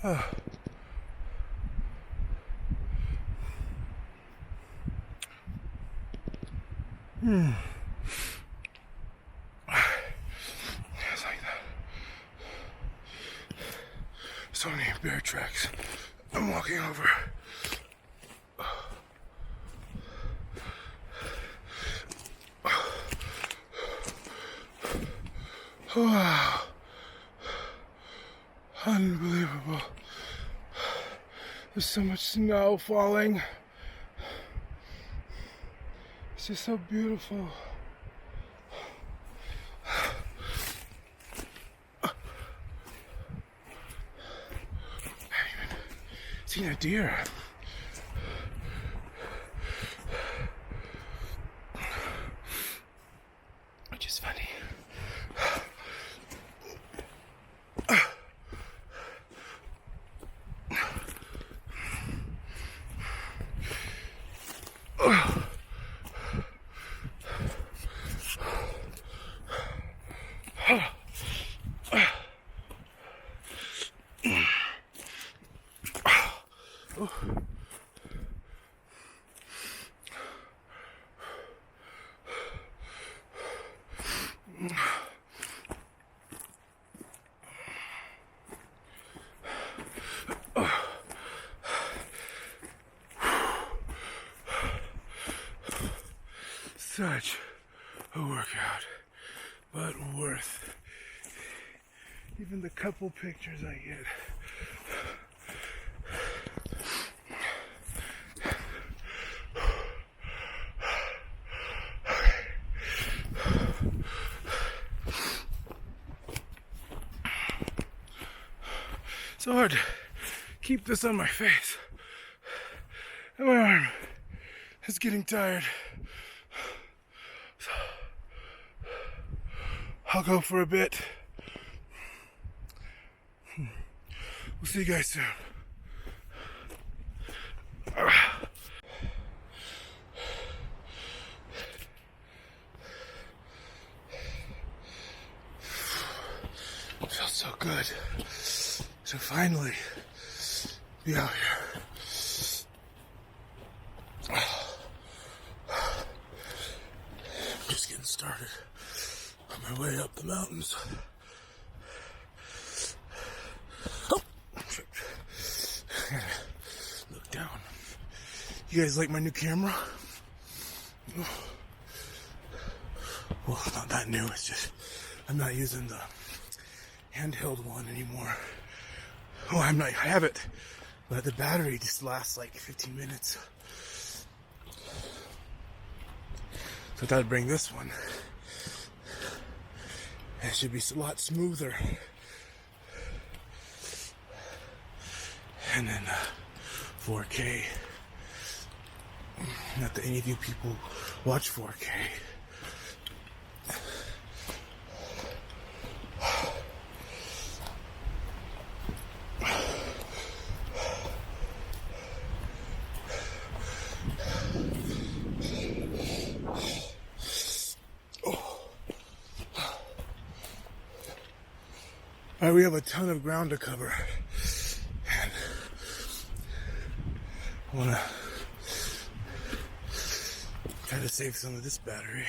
Oh. It's like that. So many bear tracks. I'm walking over. Wow. Unbelievable. There's so much snow falling. It's just so beautiful. I haven't even seen a deer. Which is funny. Such a workout, but worth even the couple pictures I get. It's hard to keep this on my face, and my arm is getting tired. So I'll go for a bit. We'll see you guys soon. It felt so good to finally be out here. I'm just getting started on my way up the mountains. Oh, look down. You guys like my new camera? Well, not that new. It's just I'm not using the handheld one anymore. Oh, I have it, but the battery just lasts like 15 minutes. So I thought I'd bring this one. It should be a lot smoother. And then 4K. Not that any of you people watch 4K. All right, we have a ton of ground to cover, and I want to try to save some of this battery.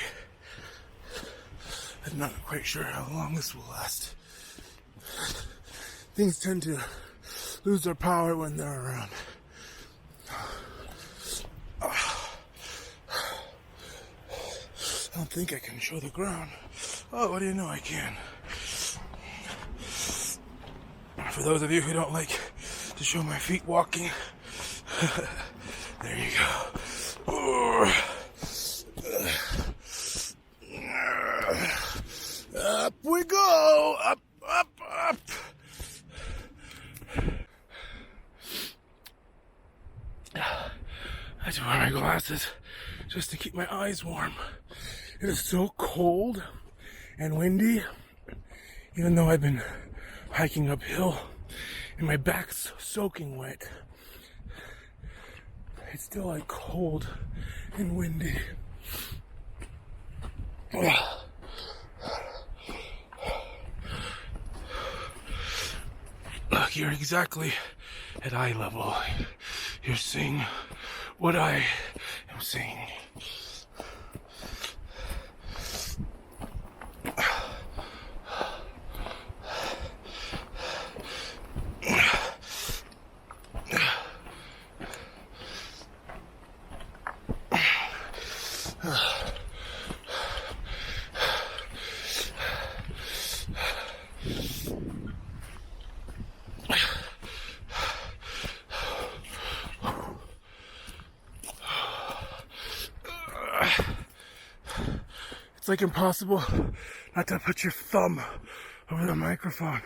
I'm not quite sure how long this will last. Things tend to lose their power when they're around. I don't think I can show the ground. Oh, what do you know, I can. For those of you who don't like to show my feet walking, there you go. Up we go! Up, up, up! I had to wear my glasses just to keep my eyes warm. It is so cold and windy, even though I've been hiking uphill and my back's soaking wet. It's still like cold and windy. Look, You're exactly at eye level. You're seeing what I am seeing. It's like impossible not to put your thumb over the microphone.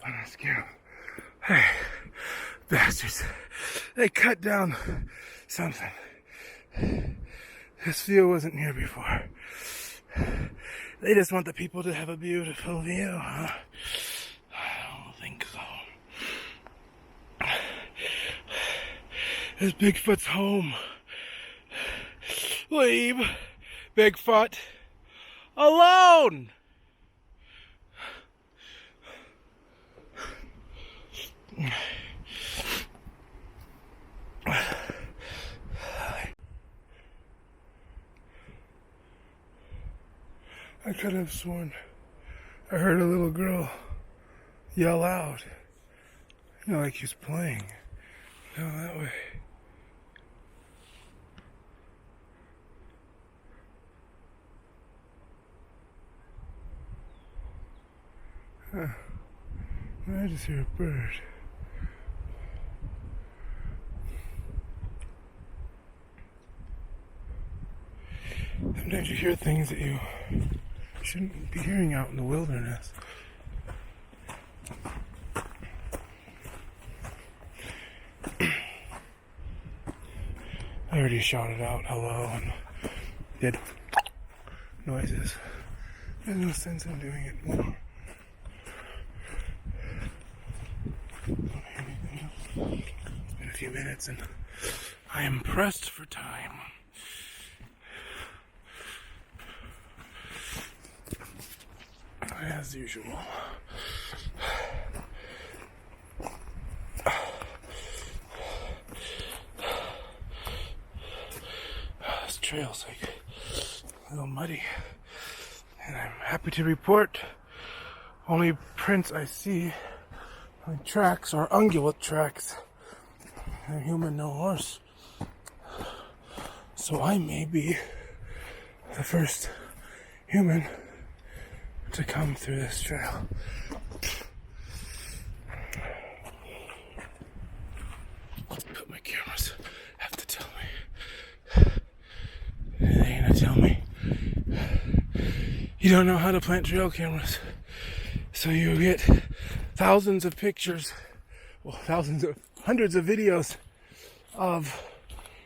I'm not scared. Hey, bastards. They cut down something. This view wasn't here before. They just want the people to have a beautiful view, huh? I don't think so. This Bigfoot's home. Leave Bigfoot alone! I could have sworn I heard a little girl yell out. You know, like he's playing. No, that way. Huh. I just hear a bird. Sometimes you hear things that you shouldn't be hearing out in the wilderness. I already shouted out hello and did noises. There's no sense in doing it more. It's been a few minutes and I am pressed for time. As usual. This trail's like a little muddy, and I'm happy to report only prints I see on tracks are ungulate tracks. No human, no horse. So I may be the first human to come through this trail. But my cameras have to tell me. They ain't gonna tell me. You don't know how to plant trail cameras. So you get thousands of pictures, well, hundreds of videos of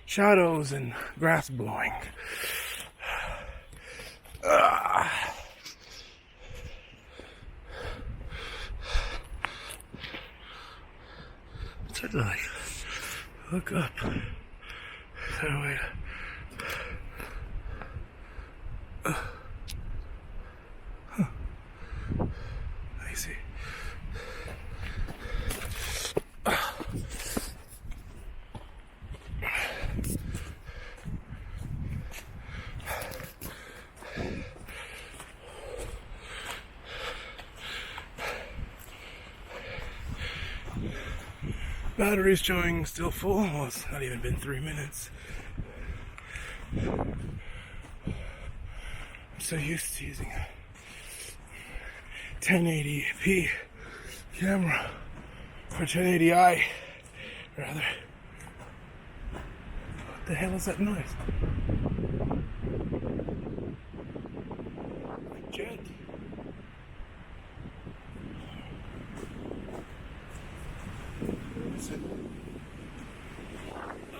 shadows and grass blowing. It's hard to like look up. So wait. I see. Battery's showing still full. Well, it's not even been 3 minutes. I'm so used to using a 1080p camera, or 1080i, rather. What the hell is that noise? A jet.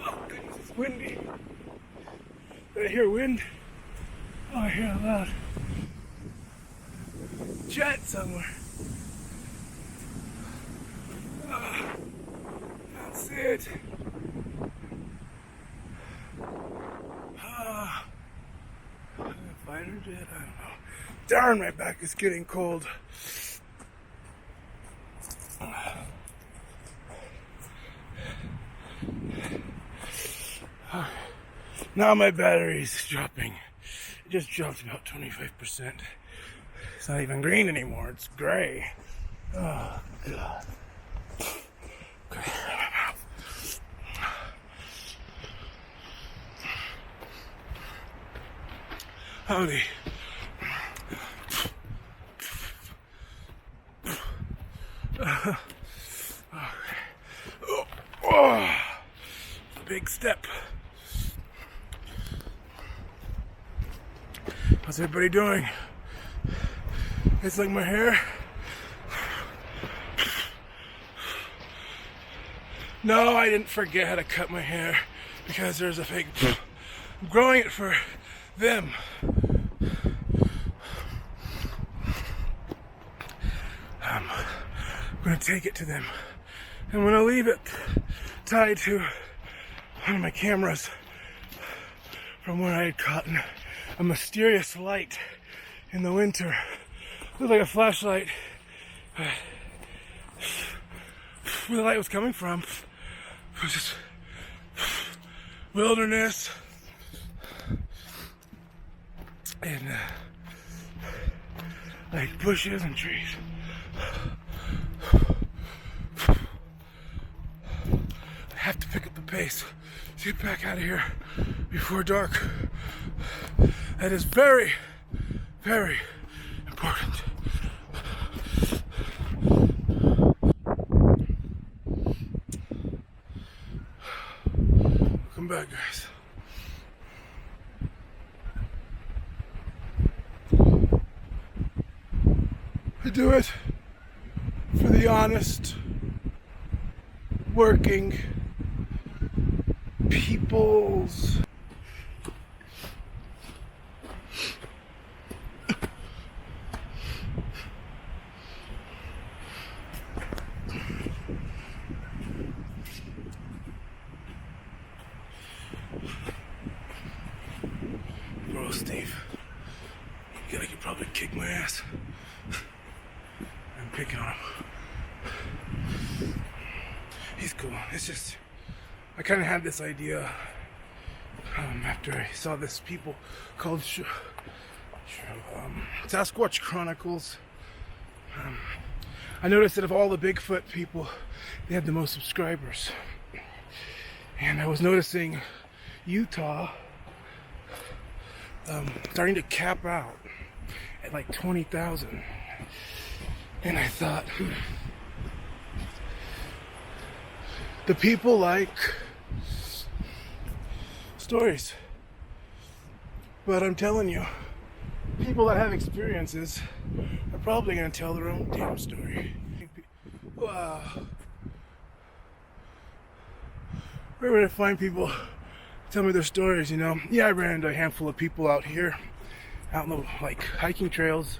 Oh goodness, it's windy. Did I hear wind? Oh, I hear it loud. Jet somewhere. Oh, that's it. Fighter jet? I don't know. Darn, my back is getting cold. Now my battery's dropping. It just dropped about 25%. It's not even green anymore, it's gray. Oh, God. Okay, my mouth. Howdy. Oh, big step. How's everybody doing? It's like my hair. No, I didn't forget how to cut my hair because there's a fake. I'm growing it for them. I'm gonna take it to them. I'm gonna leave it tied to one of my cameras from where I had caught a mysterious light in the winter. It looked like a flashlight. Where the light was coming from was just wilderness and like bushes and trees. I have to pick up the pace to get back out of here before dark. That is very, very important. Welcome back, guys. I do it for the honest, working peoples. Bro, Steve, you could probably kick my ass. I'm picking on him. He's cool. It's just, I kind of had this idea after I saw this people called Sasquatch Chronicles. I noticed that of all the Bigfoot people, they had the most subscribers. And I was noticing Utah starting to cap out at like 20,000. And I thought, the people like stories. But I'm telling you, people that have experiences are probably going to tell their own damn story. Wow. Where would I find people tell me their stories, you know? Yeah, I ran into a handful of people out here, out in the like hiking trails,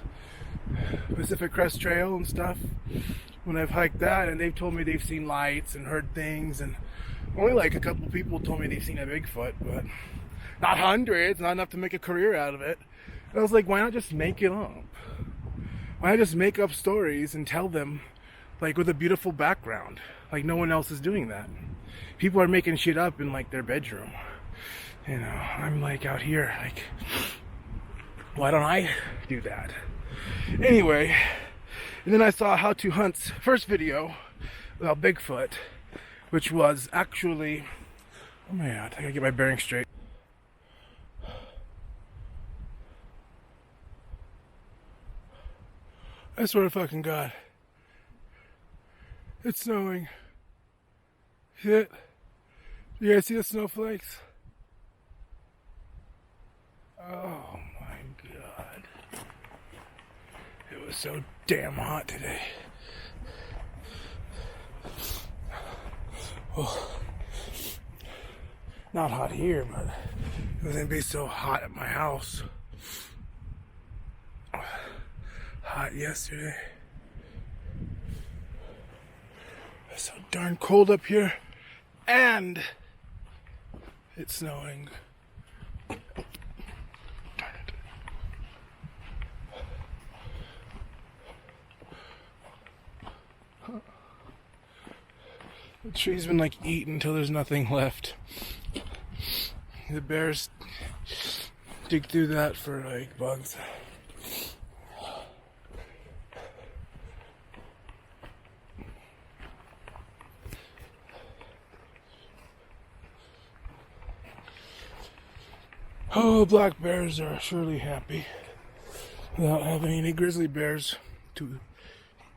Pacific Crest Trail and stuff, when I've hiked that, and they've told me they've seen lights and heard things, and only like a couple people told me they've seen a Bigfoot, but not hundreds, not enough to make a career out of it. And I was like, why not just make it up? Why not just make up stories and tell them, like, with a beautiful background? Like, no one else is doing that. People are making shit up in, like, their bedroom. You know, I'm, like, out here, like, why don't I do that? Anyway, and then I saw How to Hunt's first video about Bigfoot, which was actually, oh my god, I gotta get my bearings straight. I swear to fucking God, it's snowing. See it? You guys see the snowflakes? Oh my god. It was so damn hot today. Oh, not hot here, but it was gonna be so hot at my house. Hot yesterday. It's so darn cold up here, and it's snowing. Darn it. The tree's been like eaten until there's nothing left. The bears dig through that for like bugs. Oh, black bears are surely happy without having any grizzly bears to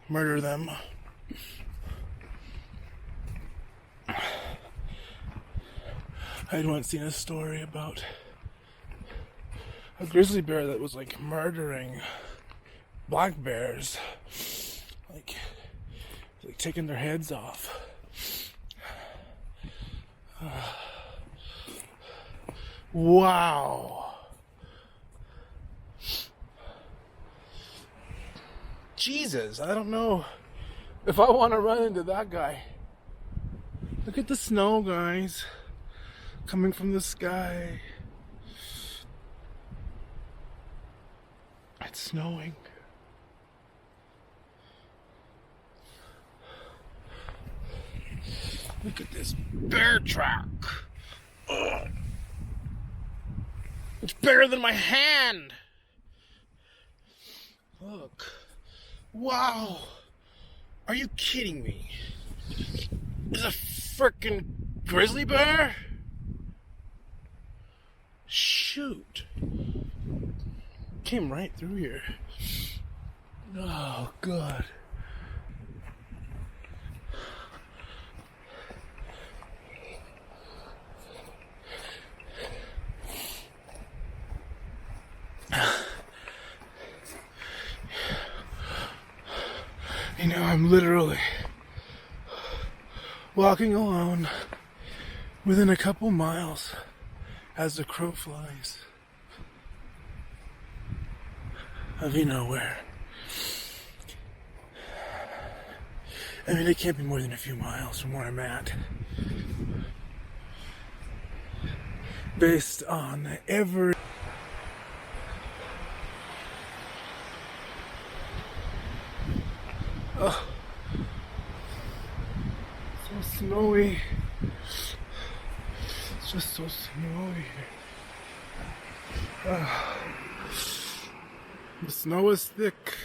murder them. I'd once seen a story about a grizzly bear that was like murdering black bears, like taking their heads off. Wow. Jesus, I don't know if I want to run into that guy. Look at the snow, guys, coming from the sky. It's snowing. Look at this bear track. Ugh. It's bigger than my hand. Look. Wow. Are you kidding me? There's a frickin' grizzly bear? Shoot. Came right through here. Oh, God. You know, I'm literally walking alone within a couple miles as the crow flies of you know where. I mean, it can't be more than a few miles from where I'm at. Based on every... Oh, so snowy. It's just so snowy here. The snow is thick.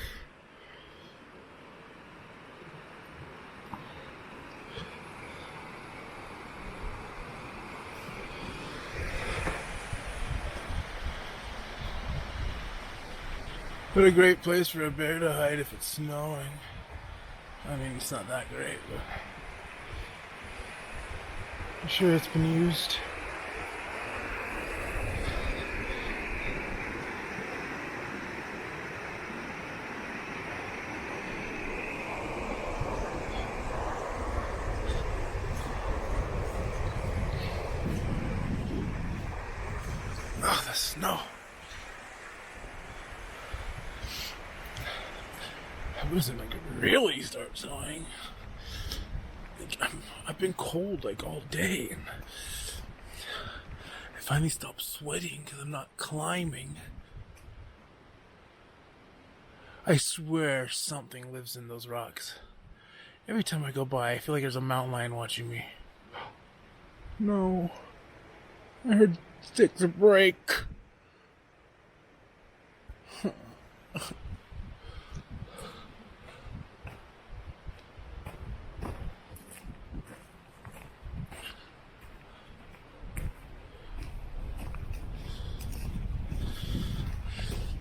What a great place for a bear to hide if it's snowing. I mean, it's not that great, but I'm sure it's been used. Oh, the snow. It wasn't like it really started snowing. I've been cold like all day, and I finally stopped sweating because I'm not climbing. I swear something lives in those rocks. Every time I go by, I feel like there's a mountain lion watching me. No. I heard sticks break.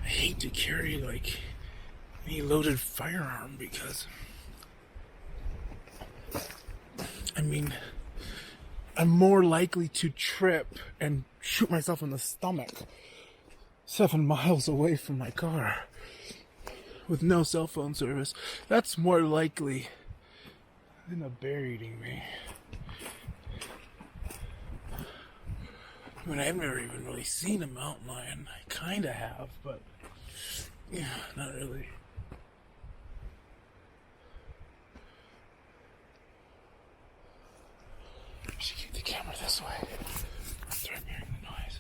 I hate to carry like any loaded firearm because I mean I'm more likely to trip and shoot myself in the stomach 7 miles away from my car with no cell phone service. That's more likely than a bear eating me. I mean, I've never even really seen a mountain lion. I kinda have, but yeah, not really. I should keep the camera this way after I'm hearing the noise.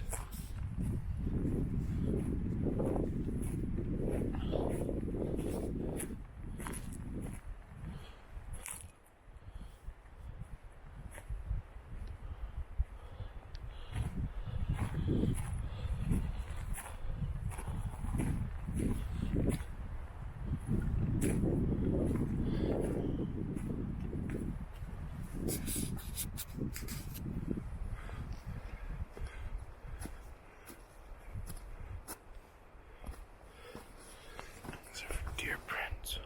Deer prints.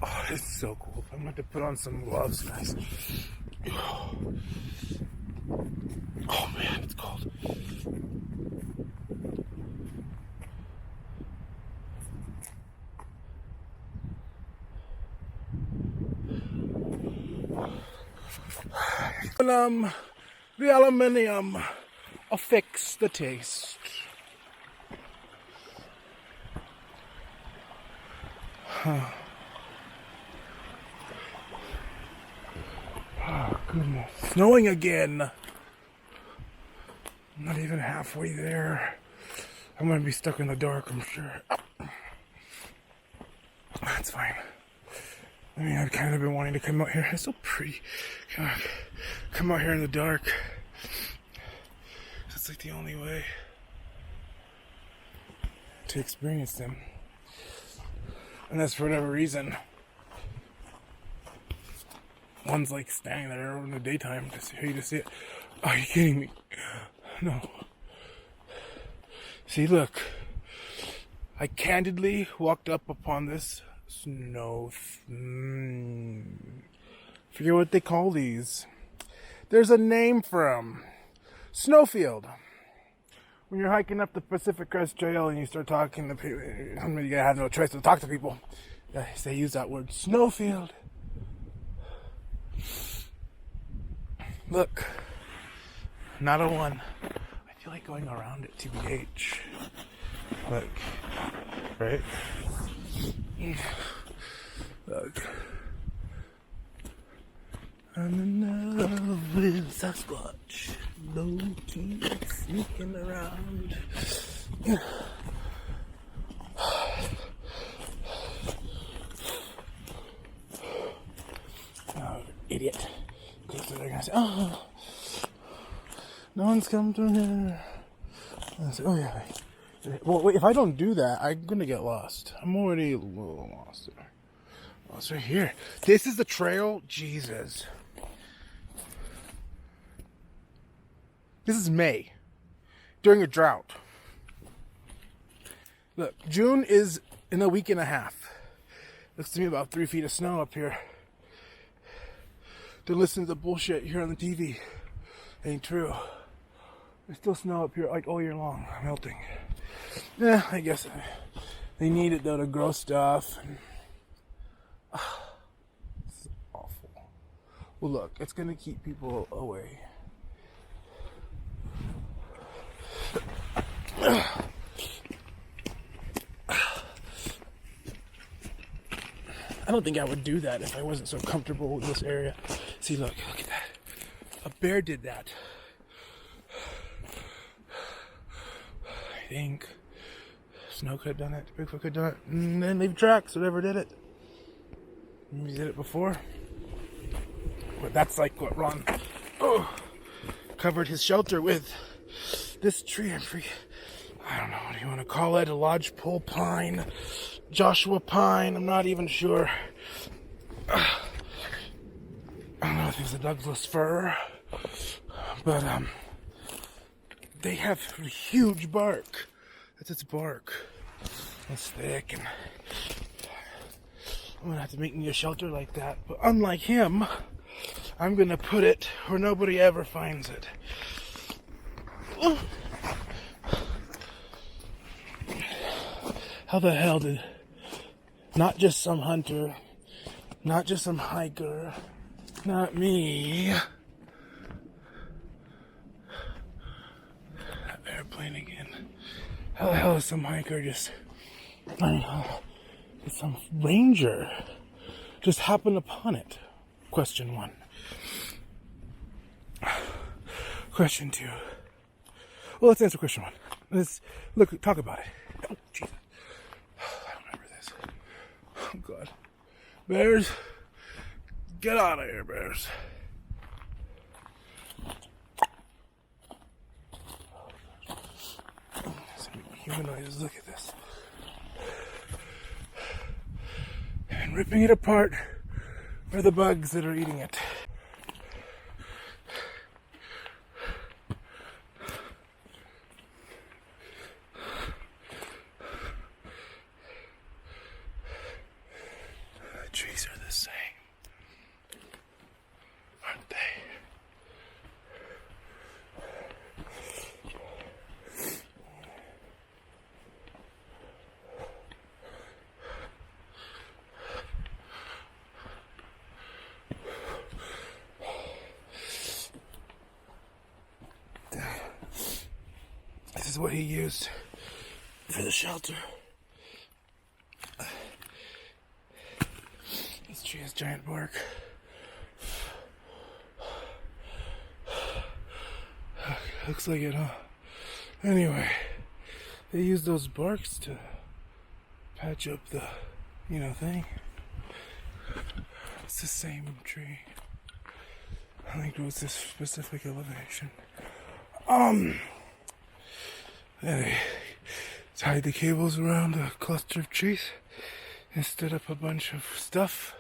Oh, it's so cool. I'm going to put on some gloves, guys. Oh man, it's cold. The aluminium affects the taste. Oh, goodness. Snowing again. I'm not even halfway there. I'm going to be stuck in the dark, I'm sure. That's fine. I mean, I've kind of been wanting to come out here. It's so pretty. Come out here in the dark. It's like the only way to experience them. Unless for whatever reason, one's like standing there in the daytime to see, you to see it. Are you kidding me? No. See, look. I candidly walked up upon this snow. Forget what they call these. There's a name for them. Snowfield. When you're hiking up the Pacific Crest Trail and you start talking to people, you gotta have no choice to talk to people. They use that word, snowfield. Look, not a one. I feel like going around it, TBH. Look, right? Look. I'm in love with Sasquatch. Low-key sneaking around. Oh, idiot. Because they're going to say, oh, no one's come through here. And I say, oh, yeah. Well, wait, if I don't do that, I'm going to get lost. I'm already a little lost there. Oh, it's right here. This is the trail. Jesus. This is May. During a drought. Look, June is in a week and a half. Looks to me about 3 feet of snow up here. Don't listen to the bullshit here on the TV. Ain't true. There's still snow up here like all year long, melting. Yeah, I guess they need it though to grow stuff. It's awful. Well, look, it's gonna keep people away. I don't think I would do that if I wasn't so comfortable with this area. See, look at that. A bear did that. I think Snow could have done it. Bigfoot could have done it. And then leave tracks, whatever did it. Maybe did it before. But that's like what Ron covered his shelter with. This tree, I don't know, what do you want to call it? A lodgepole pine, Joshua pine, I'm not even sure. I don't know if it's a Douglas fir, but they have huge bark. That's its bark. It's thick, and I'm gonna have to make me a shelter like that. But unlike him, I'm gonna put it where nobody ever finds it. How the hell did not just some hunter, not just some hiker, not me. That airplane again. How the hell is some hiker just, it's some ranger just happened upon it? Question 1. Question 2. Well, let's answer question 1. Let's talk about it. Oh, Jesus. I don't remember this. Oh, God. Bears, get out of here, bears. Humanoids, look at this. And ripping it apart are the bugs that are eating it. The trees are the same, aren't they? This is what he used for the shelter. This tree has giant bark. Looks like it, huh? Anyway, they use those barks to patch up the, thing. It's the same tree. I think it was this specific elevation. They tied the cables around a cluster of trees and stood up a bunch of stuff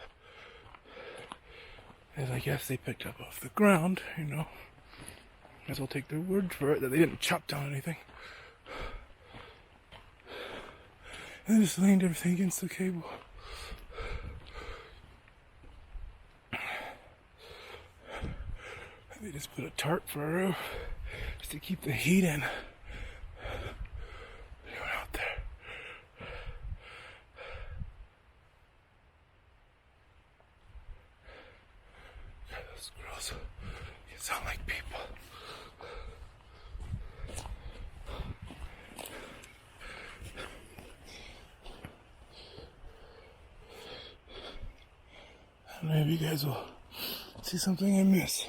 that I guess they picked up off the ground, Might as well take their word for it that they didn't chop down anything. And they just leaned everything against the cable. They just put a tarp for a roof just to keep the heat in. They went out there. God, those girls, you sound like people. Maybe you guys will see something I miss.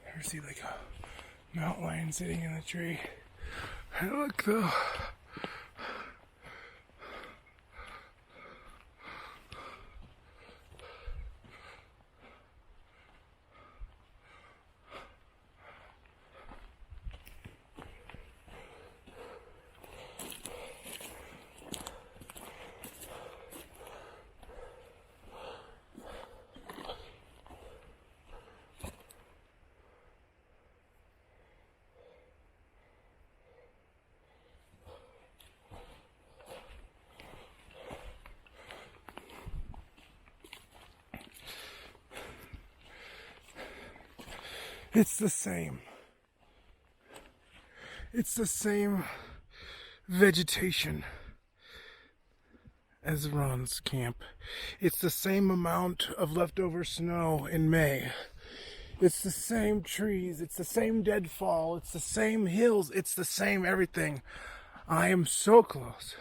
Ever see like a mountain lion sitting in a tree? Hey, look though. It's the same. It's the same vegetation as Ron's camp. It's the same amount of leftover snow in May. It's the same trees. It's the same deadfall. It's the same hills. It's the same everything. I am so close.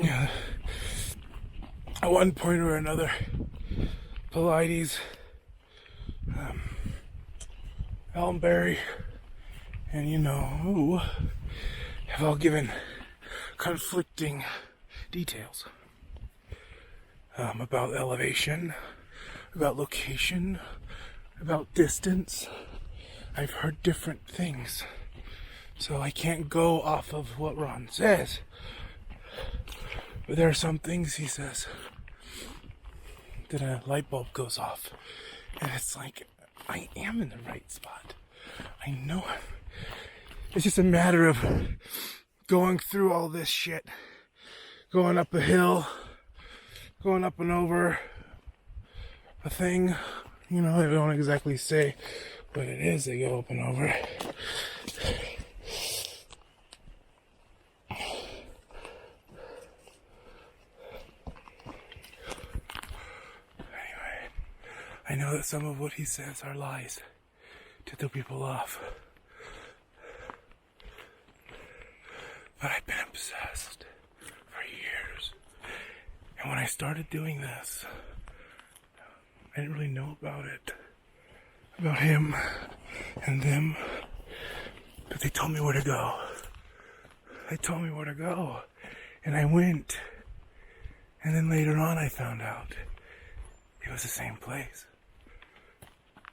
Yeah. At one point or another, Pilates, Elmberry, and have all given conflicting details about elevation, about location, about distance. I've heard different things, so I can't go off of what Ron says. But there are some things he says that a light bulb goes off. And it's like, I am in the right spot. I know it. It's just a matter of going through all this shit going up a hill, going up and over a thing. You know, they don't exactly say what it is they go up and over. Anyway, I know that some of what he says are lies to throw people off. But I've been obsessed for years. And when I started doing this, I didn't really know about it. About him and them. But they told me where to go. They told me where to go. And I went. And then later on I found out it was the same place.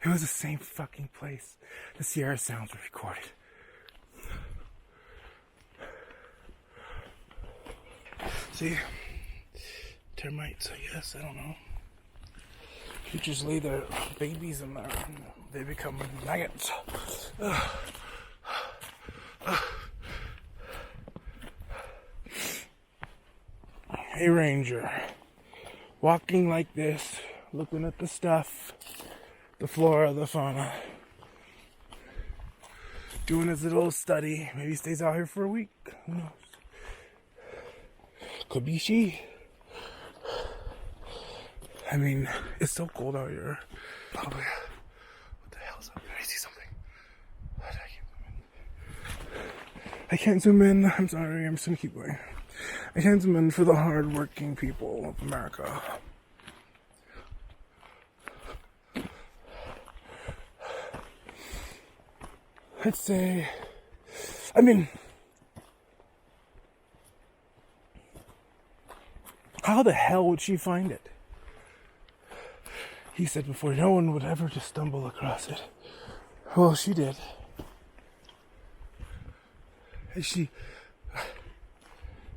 It was the same fucking place the Sierra Sounds were recorded. See? Termites, I guess, I don't know. Creatures lay their babies in there and they become maggots. Hey Ranger, walking like this, looking at the stuff, the flora, the fauna, doing his little study. Maybe he stays out here for a week, who knows? Could be she. I mean, it's so cold out here. Oh yeah. What the hell's up there? I see something. What? I can't zoom in. I'm sorry. I'm just gonna keep going. I can't zoom in for the hard-working people of America. Let's say, I mean, how the hell would she find it? He said before, no one would ever just stumble across it. Well, she did. And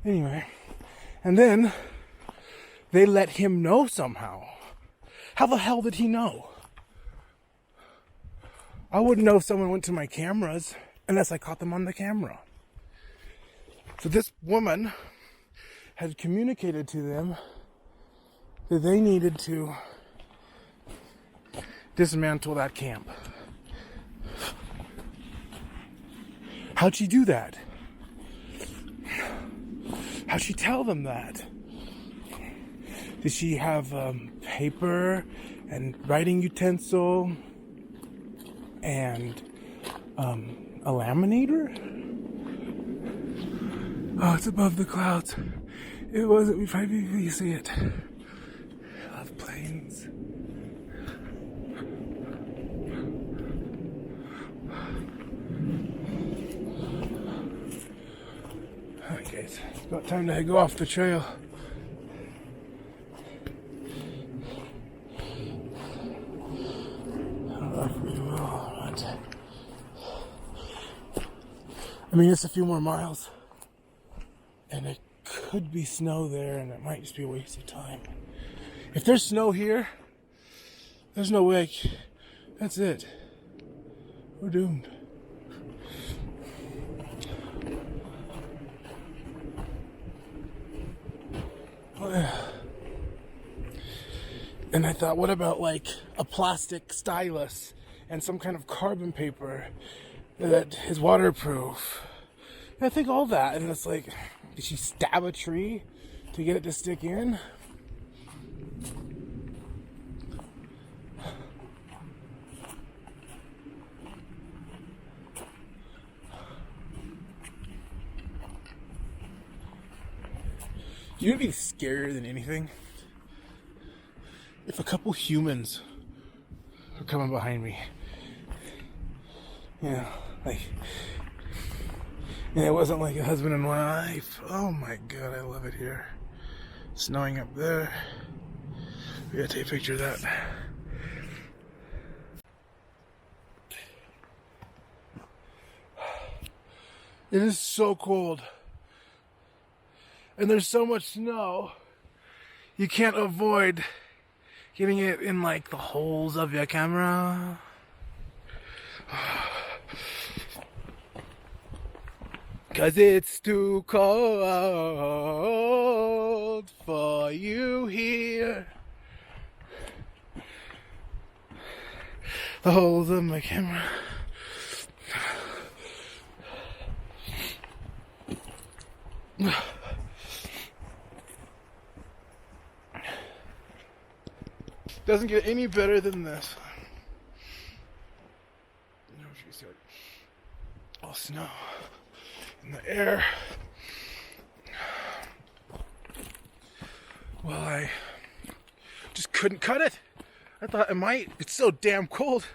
anyway, and then they let him know somehow. How the hell did he know? I wouldn't know if someone went to my cameras unless I caught them on the camera. So this woman had communicated to them that they needed to dismantle that camp. How'd she do that? How'd she tell them that? Did she have paper and writing utensil and a laminator? Oh, it's above the clouds. It wasn't. We probably see it. I love planes. Okay, it's about time to go off the trail. I mean, it's a few more miles, and it could be snow there, and it might just be a waste of time. If there's snow here, there's no way. That's it. We're doomed. Oh, yeah. And I thought, what about like a plastic stylus and some kind of carbon paper that is waterproof? And I think all that, and it's like, did she stab a tree to get it to stick in? You'd be scarier than anything if a couple humans were coming behind me. You know, like, and it wasn't like a husband and wife. Oh my god, I love it here. Snowing up there. We gotta take a picture of that. It is so cold. And there's so much snow, you can't avoid getting it in like the holes of your camera. 'Cause it's too cold for you here. The holes in my camera. Doesn't get any better than this. All snow in the air. Well, I just couldn't cut it. I thought it's so damn cold.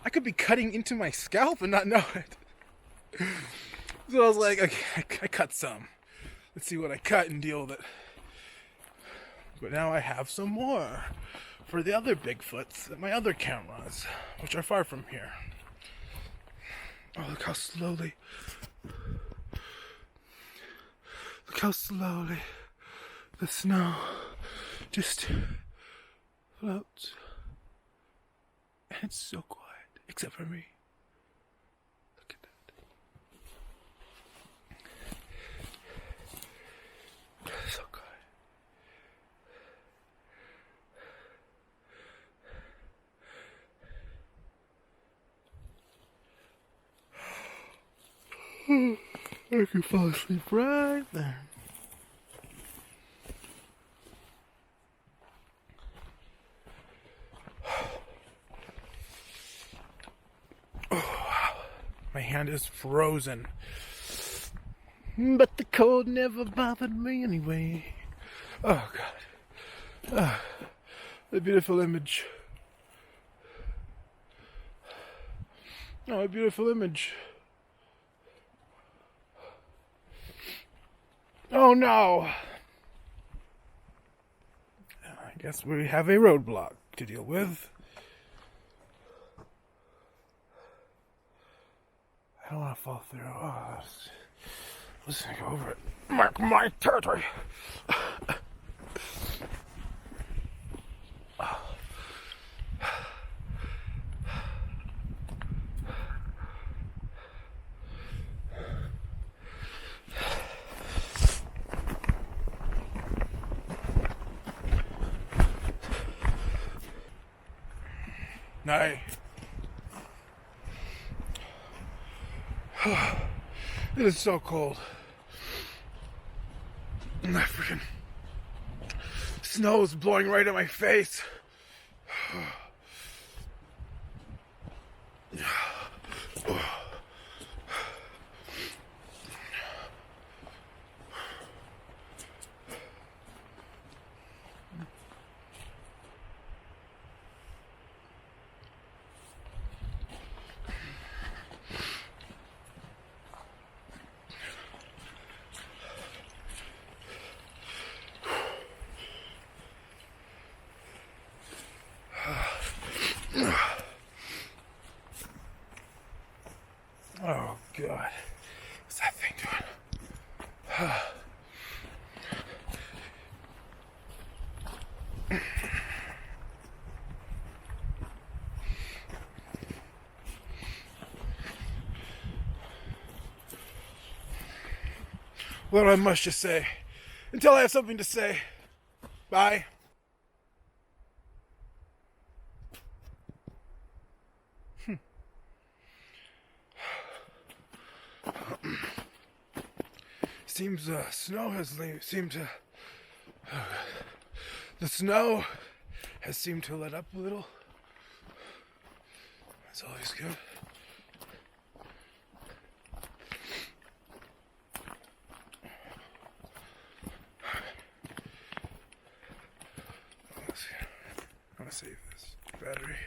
I could be cutting into my scalp and not know it. So I was like, okay, I cut some. Let's see what I cut and deal with it. But now I have some more for the other Bigfoots at my other cameras, which are far from here. Oh, look how slowly the snow just floats. And it's so quiet, except for me. Look at that. So quiet. I can fall asleep right there. Oh, wow. My hand is frozen. But the cold never bothered me anyway. Oh, God. Ah, a beautiful image. Oh, a beautiful image. Oh no! I guess we have a roadblock to deal with. I don't want to fall through. Oh, let's go over it. Mark my territory. No. It is so cold. And that freaking snow is blowing right in my face. Oh, God. What's that thing doing? Well, I must just say, until I have something to say, bye. Seems snow has seemed to. The snow has seemed to let up a little. That's always good. I'm gonna save this battery.